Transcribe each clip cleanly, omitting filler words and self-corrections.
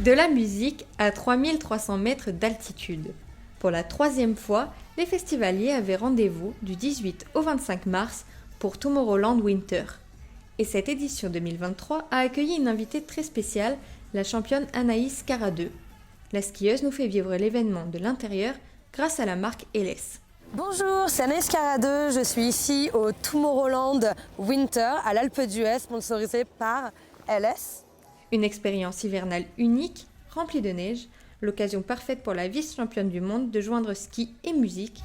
De la musique à 3300 mètres d'altitude. Pour la troisième fois, les festivaliers avaient rendez-vous du 18 au 25 mars pour Tomorrowland Winter. Et cette édition 2023 a accueilli une invitée très spéciale, la championne Anaïs Caradeux. La skieuse nous fait vivre l'événement de l'intérieur grâce à la marque LS. Bonjour, c'est Anaïs Caradeux, je suis ici au Tomorrowland Winter à l'Alpe d'Huez, sponsorisé par LS. Une expérience hivernale unique, remplie de neige, l'occasion parfaite pour la vice-championne du monde de joindre ski et musique,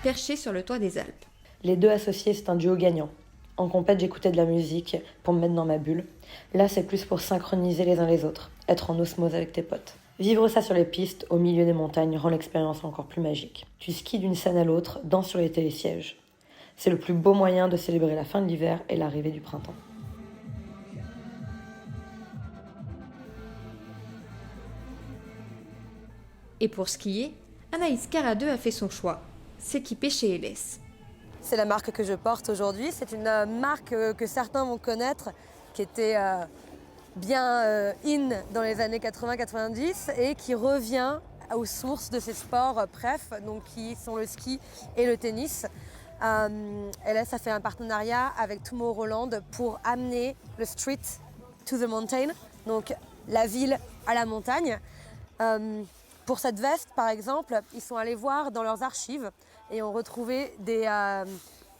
perchée sur le toit des Alpes. Les deux associés, c'est un duo gagnant. En compète, j'écoutais de la musique pour me mettre dans ma bulle. Là, c'est plus pour synchroniser les uns les autres, être en osmose avec tes potes. Vivre ça sur les pistes, au milieu des montagnes, rend l'expérience encore plus magique. Tu skis d'une scène à l'autre, danses sur les télésièges. C'est le plus beau moyen de célébrer la fin de l'hiver et l'arrivée du printemps. Et pour skier, Anaïs Caradeux a fait son choix, s'équiper chez LS. C'est la marque que je porte aujourd'hui, c'est une marque que certains vont connaître, qui était bien in dans les années 80-90 et qui revient aux sources de ces sports donc qui sont le ski et le tennis. LS a fait un partenariat avec Tomorrowland pour amener le street to the mountain, donc la ville à la montagne. Pour cette veste, par exemple, ils sont allés voir dans leurs archives et ont retrouvé des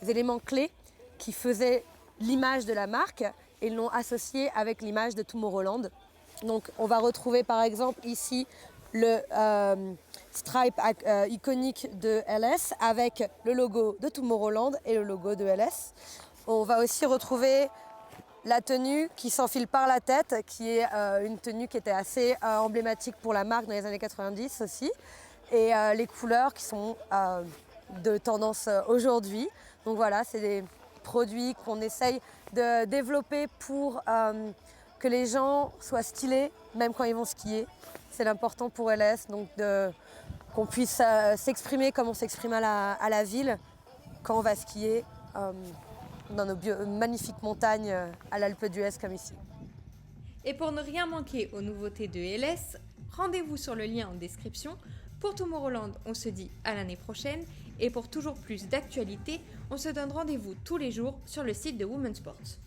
éléments clés qui faisaient l'image de la marque et ils l'ont associé avec l'image de Tomorrowland. Donc on va retrouver par exemple ici le stripe iconique de LS avec le logo de Tomorrowland et le logo de LS. On va aussi retrouver la tenue qui s'enfile par la tête, qui est une tenue qui était assez emblématique pour la marque dans les années 90 aussi. Et les couleurs qui sont de tendance aujourd'hui. Donc voilà, c'est des produits qu'on essaye de développer pour que les gens soient stylés, même quand ils vont skier. C'est l'important pour LS, donc qu'on puisse s'exprimer comme on s'exprime à la ville quand on va skier. Dans nos magnifiques montagnes à l'Alpe d'Huez comme ici. Et pour ne rien manquer aux nouveautés de LS, rendez-vous sur le lien en description. Pour Tomorrowland, on se dit à l'année prochaine. Et pour toujours plus d'actualités, on se donne rendez-vous tous les jours sur le site de Women's Sports.